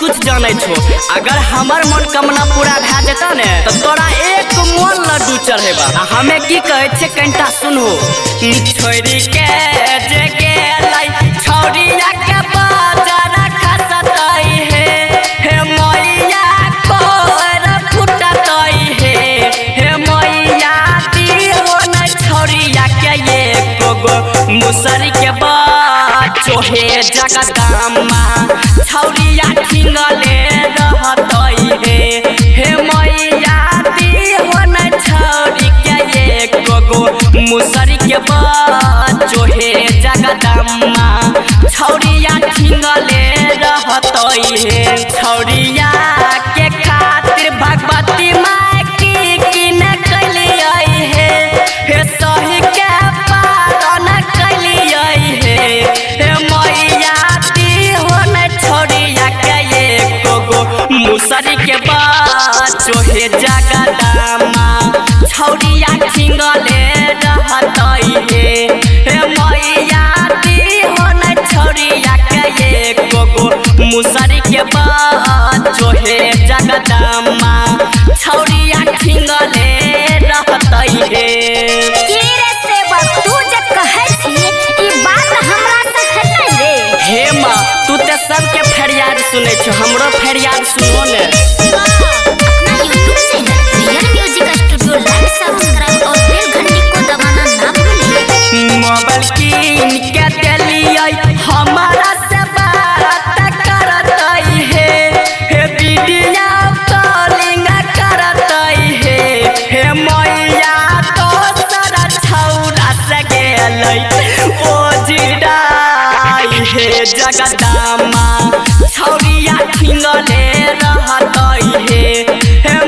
कुछ जाने छो। अगर हमार मनोकामना पूरा भा जेता ने तो तोरा एक मन लड्डू चढ़ेबा। हमें की कहे छे कनिटा सुनो। छोरी के जे गेलै छौरिया के बाजार खसतई हे मैया कोर फुटतई हे मैया दियो न छौरिया के एको गो मुसरी के बाचो हे जगदम्मा छौरिया ठिंगले रहतई हे मैया दियो न छौरी के एको गो मुसरी के बाचो हे जगदम्मा छौरिया ठिंगले रहतई हे। छौरिया के खातिर भगवती माई की न कलियई हे सही के पालन कलियई हे मैया दिहो न छौरिया के एको गो मुसरी के बाचो हे जगदम्मा छौरिया ठिंगले रहतई हे मैया दिहो न छौरिया के एको गो मुसरी के बाचो हे जगदम्मा छौरिया ठिंगले रहतई हे। की रे सेवक तू जे कहै छी ई बात हमरा से हेतै रे? हे माँ तू ते सबके फरियाद सुनै छ, हमरो फरियाद सुनो ने। अपना YouTube channel real music studio like subscribe और बेल घंटी को दबाना ना भूलिए। मोबाइल कीन के देलियै हमारा से बात करतई हे वीडियो कॉलिंग करतई हे मैया तो सारा छौरा से गेलै ओ जिडाई हे जगदम्मा छौरिया ठिंगले रहतई हे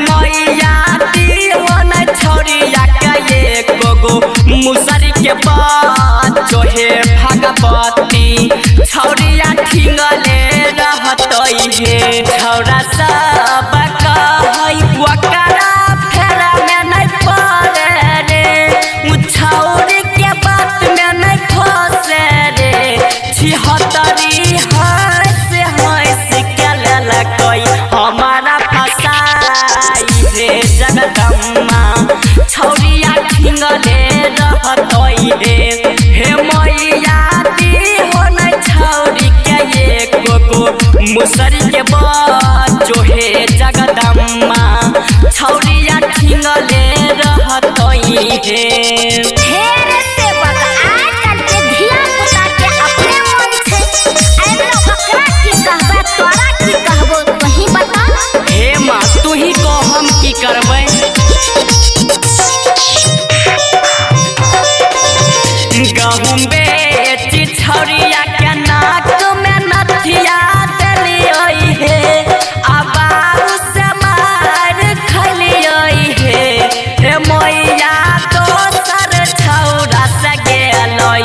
मैया दिहो न छौरिया के एको गो मुसरी के बाचो हे भगवती छौरिया ठिंगले रहतई हे। छौरा सब कहै ओकरा फेरा में नहीं पड़े रे छौरी के बात में नहीं फंसे रे। 76 हंस के लेलकै हमारा फसाई हे जगदम्मा छौरिया ठिंगले रहतई हे मैया दिहो न छौरी के एको गो मुसरी के बाचो हे जगदम्मा छौरिया ठिंगले रहतई हे। हे रे सेवक आजकल के धिया पुता के अपने मन छै, एमे ओकरा की कहबे तोरा की कहबो तोही बता। हे माँ तू ही कह हम की करबै। गहूम बेची छौरिया के नाक में नथिया देलियई हे आबाऊ से मार खलियई हे मैया दोसर छौरा से गेलै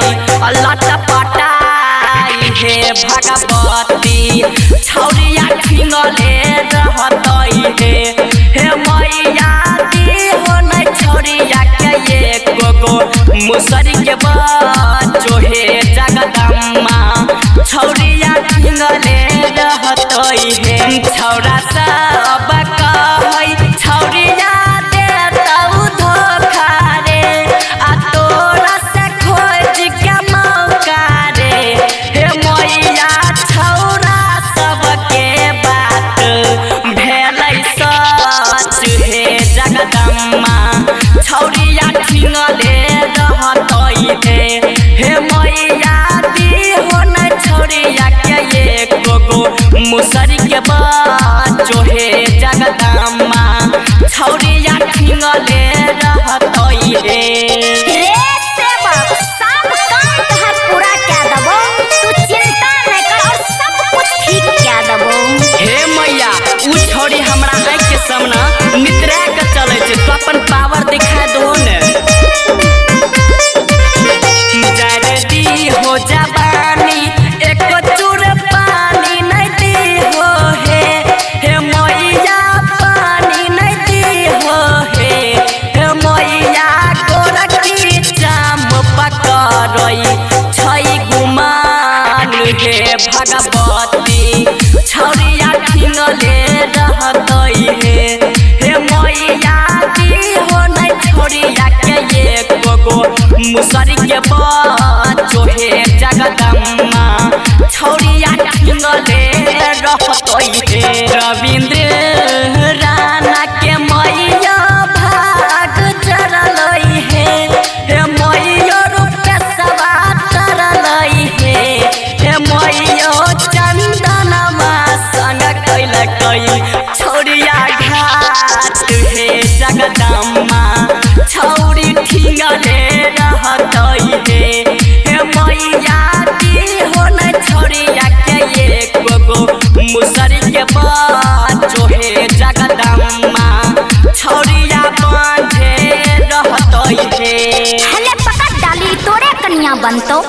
लट पटाई हे भगवती छौरिया ठिंगले रहतई हे मैया दिहो न छौरिया के एको गो मुसरी के बाचो हे जगदम्मा छौरिया ठिंगले रहतई हे। छौरा सब कहै छौरिया देतौ धोखा रे आ तोरा से खोज के मौका रे हे मैया छौरा सबके बात भेलै सच हे जगदम्मा छौरिया ठिंगले रहतई हे मैया दिहो न छौरिया के एको गो मुसरी के बाचो हे जगदम्मा छौरिया ठिंगले रहतई हे। रे सेवक सब काम तोहर पूरा क्या देबो, तू चिंता नहीं कर और सब कुछ ठीक क्या देबो। हे मैया उ छौरी हमरा आँख के सामने नितरा के चलै छै, तो अपन पावर दिखा दो ने। जल्दी हो जवानी एको चूर पानी नहीं दिहो हे मैया पानी नहीं दिहो हे मैया गोरखी चाम पकड़ई छै गुमान हे भगवती छौरिया मुसरी के बच्चो हे जगदम्मा छौरिया टिंगले रहतई हे रविंद्र राणा के मैया भाग चरलई हे मैया रूप के सवा तरलई हे मैया चंदनमा संग कैलकई छौरिया घाट हे जगदम्मा छौरी ठिंगले रहतई हे मैया दी हो न छौरिया के एको गो मुसरी के बच्चो हे जगदम्मा छौरिया बांधे रहतई हे हले पकड़ डाली तोरे कन्या बनतो।